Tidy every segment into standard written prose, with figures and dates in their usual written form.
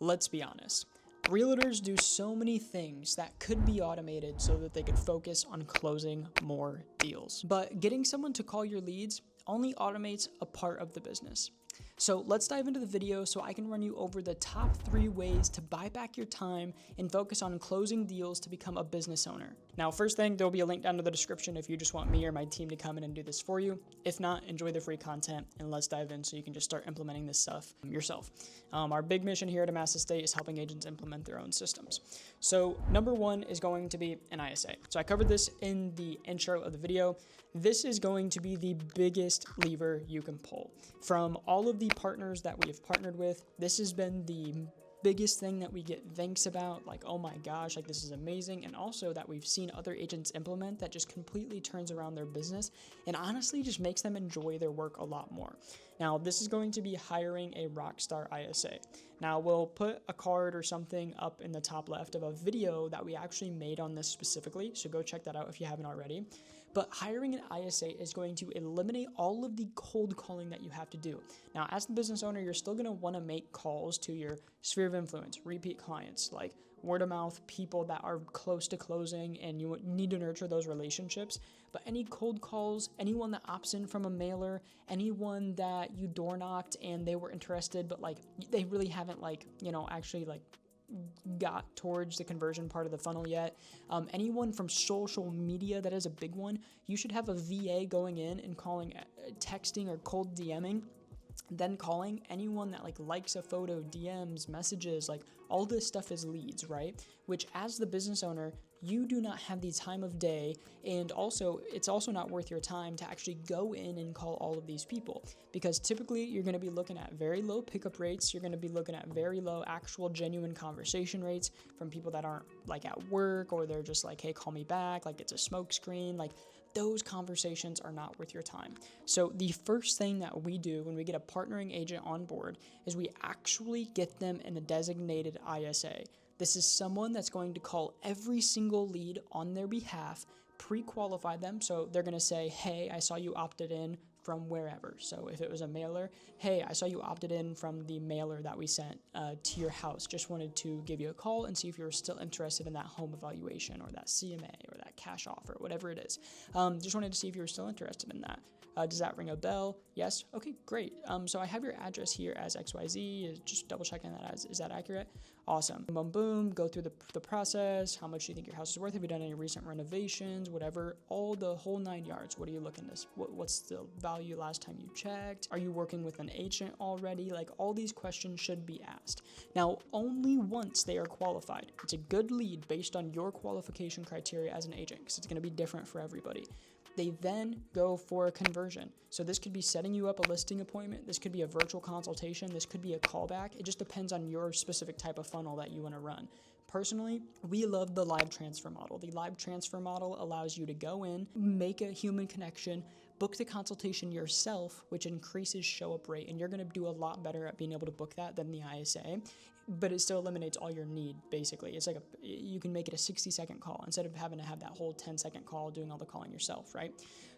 let's be honest. Realtors do so many things that could be automated so that they could focus on closing more deals. But getting someone to call your leads only automates a part of the business. So let's dive into the video so I can run you over the top 3 ways to buy back your time and focus on closing deals to become a business owner. Now, first thing, there'll be a link down to the description if you just want me or my team to come in and do this for you. If not, enjoy the free content and let's dive in so you can just start implementing this stuff yourself. Our big mission here at Amass Estate is helping agents implement their own systems. So number 1 is going to be an ISA. So I covered this in the intro of the video. This is going to be the biggest lever you can pull. From all of the partners that we have partnered with, this has been the biggest thing that we get thanks about, like, oh my gosh, like this is amazing, and also that we've seen other agents implement that just completely turns around their business and honestly just makes them enjoy their work a lot more. Now, this is going to be hiring a rockstar ISA. Now, we'll put a card or something up in the top left of a video that we actually made on this specifically, so go check that out if you haven't already. But hiring an ISA is going to eliminate all of the cold calling that you have to do. Now, as the business owner, you're still going to want to make calls to your sphere of influence, repeat clients, like word of mouth, people that are close to closing, and you need to nurture those relationships. But any cold calls, anyone that opts in from a mailer, anyone that you door knocked and they were interested, but like they really haven't actually got towards the conversion part of the funnel yet. Anyone from social media, that is a big one. You should have a VA going in and calling, texting or cold DMing, then calling anyone that likes a photo, DMs, messages, all this stuff is leads, right? Which as the business owner, you do not have the time of day, and also it's also not worth your time to actually go in and call all of these people, because typically you're going to be looking at very low pickup rates. You're going to be looking at very low actual genuine conversation rates from people that aren't at work, or they're just hey, call me back, it's a smoke screen. Those conversations are not worth your time. So the first thing that we do when we get a partnering agent on board is we actually get them in a designated ISA. This is someone that's going to call every single lead on their behalf, pre-qualify them. So they're going to say, hey, I saw you opted in from wherever. So if it was a mailer, hey, I saw you opted in from the mailer that we sent to your house. Just wanted to give you a call and see if you're still interested in that home evaluation or that CMA or that cash offer, whatever it is. Just wanted to see if you were still interested in that. Does that ring a bell? Yes? Okay, great. So I have your address here as XYZ. Just double checking that is that accurate? Awesome. Boom, boom, go through the process. How much do you think your house is worth? Have you done any recent renovations? Whatever, all the whole 9 yards. What are you looking to, what's the value last time you checked? Are you working with an agent already? All these questions should be asked. Now, only once they are qualified. It's a good lead based on your qualification criteria as an agent, because it's going to be different for everybody. They then go for a conversion. So this could be setting you up a listing appointment. This could be a virtual consultation. This could be a callback. It just depends on your specific type of funnel that you want to run. Personally, we love the live transfer model. The live transfer model allows you to go in, make a human connection, book the consultation yourself, which increases show up rate, and you're going to do a lot better at being able to book that than the ISA, but it still eliminates all your need, basically. It's you can make it a 60-second call instead of having to have that whole 10-second call doing all the calling yourself, right?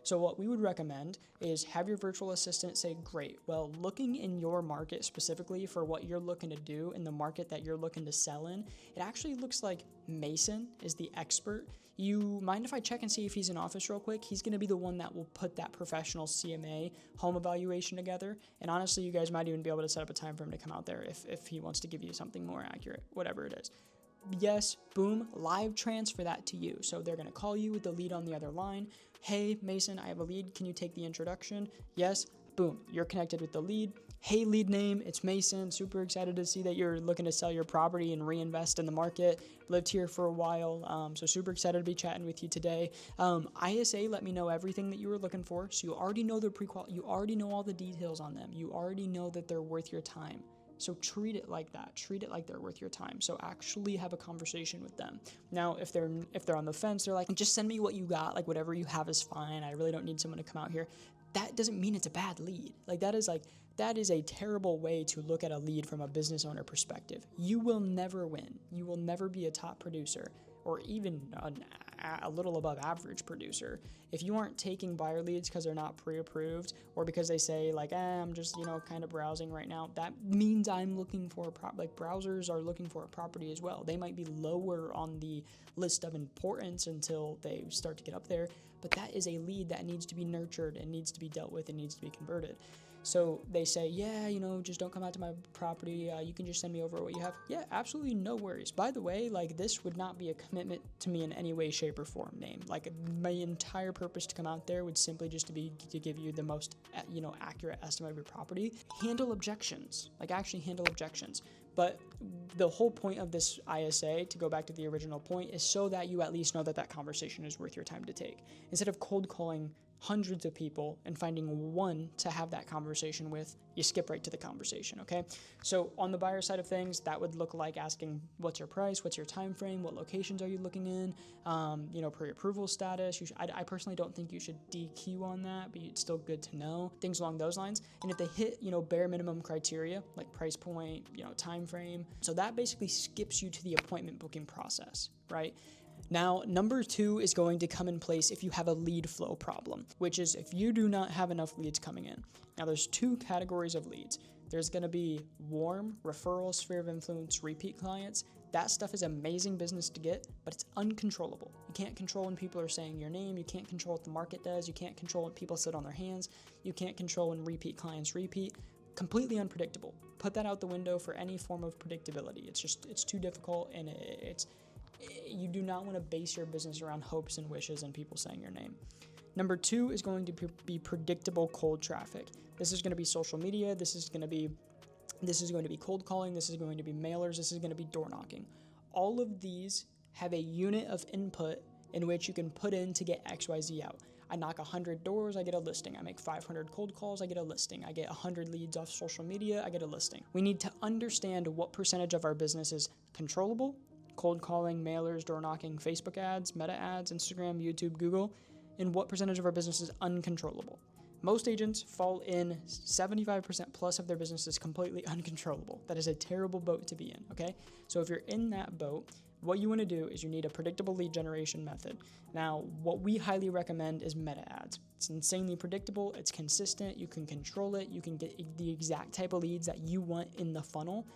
So what we would recommend is have your virtual assistant say, great, well, looking in your market specifically for what you're looking to do in the market that you're looking to sell in, it actually looks like Mason is the expert. You mind if I check and see if he's in office real quick? He's going to be the one that will put that professional CMA home evaluation together. And honestly, you guys might even be able to set up a time for him to come out there if he wants to give you something more accurate, whatever it is. Yes, boom, live transfer that to you. So they're going to call you with the lead on the other line. Hey, Mason, I have a lead. Can you take the introduction? Yes, boom, you're connected with the lead. Hey, lead name, it's Mason. Super excited to see that you're looking to sell your property and reinvest in the market. Lived here for a while, so super excited to be chatting with you today. ISA let me know everything that you were looking for, so you already know their pre-qual. You already know all the details on them. You already know that they're worth your time. So treat it like that. Treat it like they're worth your time. So actually have a conversation with them. Now, if they're on the fence, they're like, just send me what you got. Whatever you have is fine. I really don't need someone to come out here. That doesn't mean it's a bad lead. That is a terrible way to look at a lead from a business owner perspective. You will never win. You will never be a top producer or even an a little above average producer. If you aren't taking buyer leads because they're not pre-approved, or because they say like, I'm just, kind of browsing right now, that means I'm looking for like browsers are looking for a property as well. They might be lower on the list of importance until they start to get up there, but that is a lead that needs to be nurtured and needs to be dealt with and needs to be converted. So they say, just don't come out to my property. You can just send me over what you have. Yeah, absolutely no worries. By the way, like, this would not be a commitment to me in any way, shape, or form, name. Like, my entire purpose to come out there would simply just to give you the most, accurate estimate of your property. Handle objections. Like, actually handle objections. But the whole point of this ISA, to go back to the original point, is so that you at least know that conversation is worth your time to take. Instead of cold calling hundreds of people and finding one to have that conversation with, you skip right to the conversation, okay? So on the buyer side of things, that would look like asking, what's your price? What's your time frame? What locations are you looking in? Pre-approval status. I personally don't think you should DQ on that, but it's still good to know. Things along those lines. And if they hit, bare minimum criteria, like price point, time frame. So that basically skips you to the appointment booking process, right? Now, number 2 is going to come in place if you have a lead flow problem, which is if you do not have enough leads coming in. Now, there's 2 categories of leads. There's going to be warm, referral, sphere of influence, repeat clients. That stuff is amazing business to get, but it's uncontrollable. You can't control when people are saying your name. You can't control what the market does. You can't control when people sit on their hands. You can't control when repeat clients repeat. Completely unpredictable. Put that out the window for any form of predictability. It's too difficult, and you do not want to base your business around hopes and wishes and people saying your name. Number 2 is going to be predictable cold traffic. This is going to be social media. This is going to be cold calling. This is going to be mailers. This is going to be door knocking. All of these have a unit of input in which you can put in to get XYZ out. I knock 100 doors, I get a listing. I make 500 cold calls, I get a listing. I get 100 leads off social media, I get a listing. We need to understand what percentage of our business is controllable, cold calling, mailers, door knocking, Facebook ads, meta ads, Instagram, YouTube, Google, and what percentage of our business is uncontrollable. Most agents fall in 75% plus of their business is completely uncontrollable. That is a terrible boat to be in, okay? So if you're in that boat, what you want to do is you need a predictable lead generation method. Now, what we highly recommend is meta ads. It's insanely predictable, it's consistent, you can control it, you can get the exact type of leads that you want in the funnel.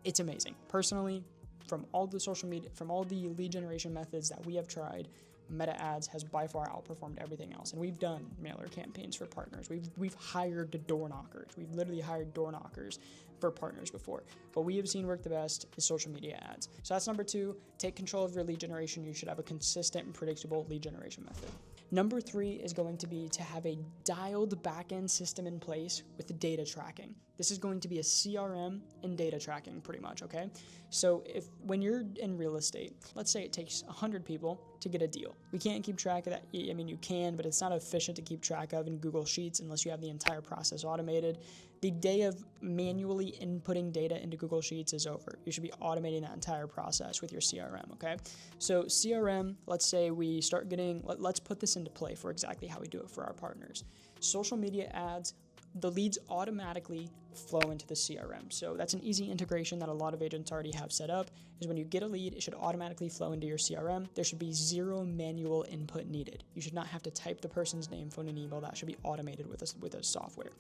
It's amazing. Personally, from all the social media, from all the lead generation methods that we have tried, meta ads has by far outperformed everything else. And we've done mailer campaigns for partners. We've hired door knockers. We've literally hired door knockers for partners before. What we have seen work the best is social media ads. So that's number 2. Take control of your lead generation. You should have a consistent and predictable lead generation method. Number 3 is going to be to have a dialed backend system in place with data tracking. This is going to be a CRM and data tracking pretty much, okay? So when you're in real estate, let's say it takes 100 people to get a deal. We can't keep track of that. I mean, you can, but it's not efficient to keep track of in Google Sheets unless you have the entire process automated. The day of manually inputting data into Google Sheets is over. You should be automating that entire process with your CRM, okay? So CRM, let's say we start let's put this into play for exactly how we do it for our partners. Social media ads, the leads automatically flow into the CRM. So that's an easy integration that a lot of agents already have set up, is when you get a lead, it should automatically flow into your CRM. There should be 0 manual input needed. You should not have to type the person's name, phone, and email. That should be automated with a software.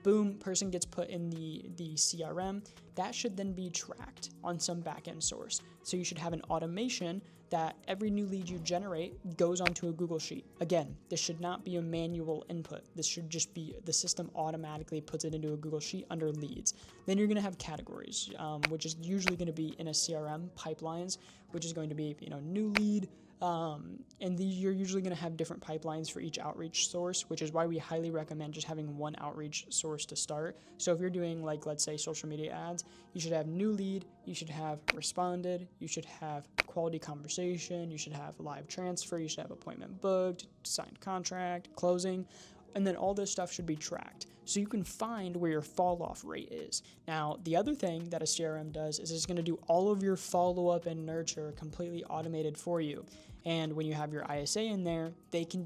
Boom, person gets put in the CRM. That should then be tracked on some backend source. So you should have an automation that every new lead you generate goes onto a Google Sheet. Again, this should not be a manual input. This should just be the system automatically puts it into a Google Sheet under leads. Then you're going to have categories, which is usually going to be in a CRM, pipelines, which is going to be new lead. And you're usually going to have different pipelines for each outreach source, which is why we highly recommend just having one outreach source to start. So if you're doing, like, let's say social media ads, you should have new lead, you should have responded, you should have quality conversation, you should have live transfer, you should have appointment booked, signed contract, closing, and then all this stuff should be tracked. so you can find where your fall off rate is. Now, the other thing that a CRM does is it's going to do all of your follow-up and nurture completely automated for you. And when you have your ISA in there, they can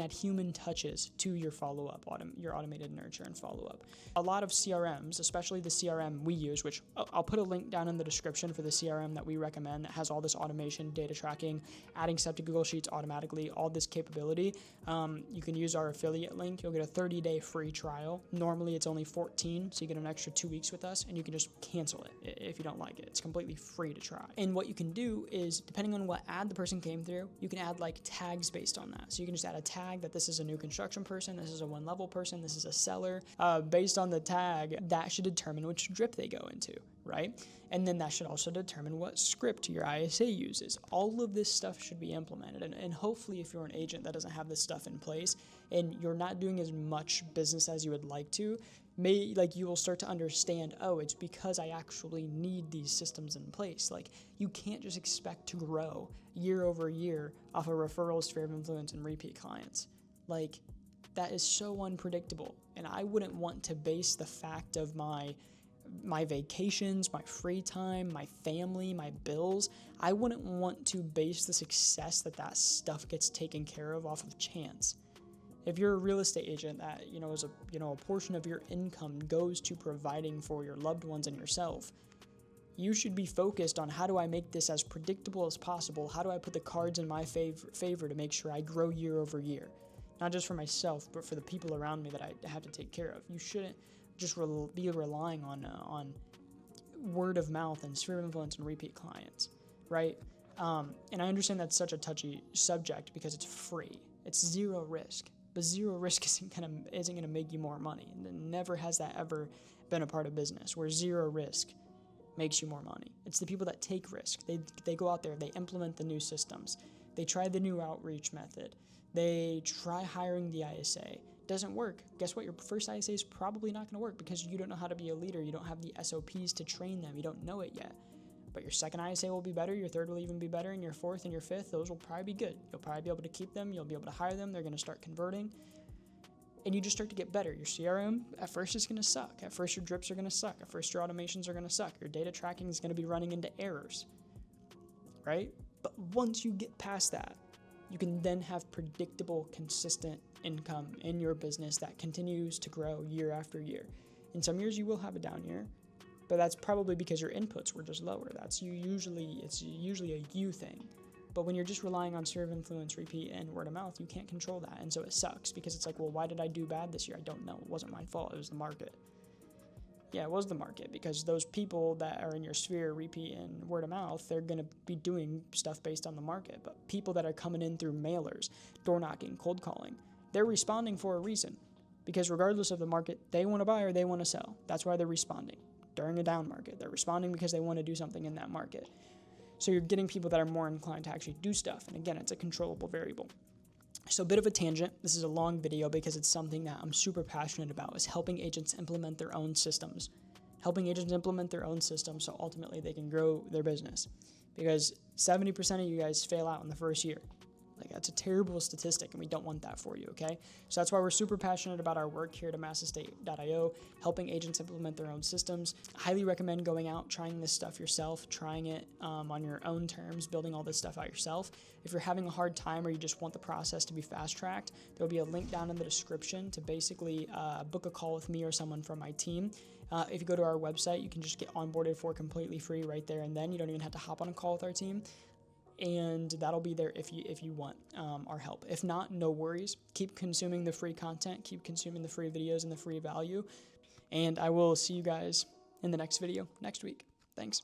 add human touches to your follow-up, your automated nurture and follow-up. A lot of CRMs, especially the CRM we use, which I'll put a link down in the description for the CRM that we recommend that has all this automation, data tracking, adding stuff to Google Sheets automatically, all this capability. You can use our affiliate link. You'll get a 30-day free trial. Normally it's only 14, so you get an extra 2 weeks with us, and you can just cancel it if you don't like it. It's completely free to try. And what you can do is, depending on what ad the person came through, you can add like tags based on that. So you can just add a tag that this is a new construction person, this is a one-level person, this is a seller. Based on the tag, that should determine which drip they go into, right? And then that should also determine what script your ISA uses. All of this stuff should be implemented. And hopefully if you're an agent that doesn't have this stuff in place and you're not doing as much business as you would like to, you will start to understand, oh, it's because I actually need these systems in place. Like, you can't just expect to grow year over year off of referrals, sphere of influence, and repeat clients. Like, that is so unpredictable. And I wouldn't want to base the fact of my vacations, my free time, my family, my bills. I wouldn't want to base the success that stuff gets taken care of off of chance. If you're a real estate agent that, is a portion of your income goes to providing for your loved ones and yourself, you should be focused on, how do I make this as predictable as possible? How do I put the cards in my favor to make sure I grow year over year? Not just for myself, but for the people around me that I have to take care of. You shouldn't just be relying on word of mouth and sphere of influence and repeat clients, right? And I understand that's such a touchy subject because it's free. It's zero risk. But zero risk isn't gonna make you more money. And never has that ever been a part of business, where zero risk makes you more money. It's the people that take risk. They go out there, they implement the new systems, they try the new outreach method, they try hiring the ISA. Doesn't work. Guess what? Your first ISA is probably not gonna work because you don't know how to be a leader. You don't have the SOPs to train them. You don't know it yet. But your second ISA will be better, your third will even be better, and your fourth and your fifth, those will probably be good. You'll probably be able to keep them, you'll be able to hire them, they're going to start converting, and you just start to get better. Your CRM, at first it's going to suck. At first your drips are going to suck. At first your automations are going to suck. Your data tracking is going to be running into errors, right? But once you get past that, you can then have predictable, consistent income in your business that continues to grow year after year. In some years you will have a down year, but that's probably because your inputs were just lower. It's usually a you thing. But when you're just relying on sphere of influence, repeat, and word of mouth, you can't control that. And so it sucks because it's like, well, why did I do bad this year? I don't know. It wasn't my fault. It was the market. Yeah, it was the market, because those people that are in your sphere, repeat, and word of mouth, they're going to be doing stuff based on the market. But people that are coming in through mailers, door knocking, cold calling, they're responding for a reason. Because regardless of the market, they want to buy or they want to sell. That's why they're responding. During a down market, they're responding because they want to do something in that market. So you're getting people that are more inclined to actually do stuff. And again, it's a controllable variable. So a bit of a tangent. This is a long video because it's something that I'm super passionate about, is helping agents implement their own systems. Helping agents implement their own systems so ultimately they can grow their business. Because 70% of you guys fail out in the first year. Like, that's a terrible statistic, and we don't want that for you, okay? So that's why we're super passionate about our work here at amassestate.io, helping agents implement their own systems. I highly recommend going out, trying this stuff yourself, trying it on your own terms, building all this stuff out yourself. If you're having a hard time or you just want the process to be fast-tracked, there'll be a link down in the description to basically book a call with me or someone from my team. If you go to our website, you can just get onboarded for completely free right there and then. You don't even have to hop on a call with our team. And that'll be there if you want our help. If not, no worries. Keep consuming the free content, keep consuming the free videos and the free value, and I will see you guys in the next video next week. Thanks.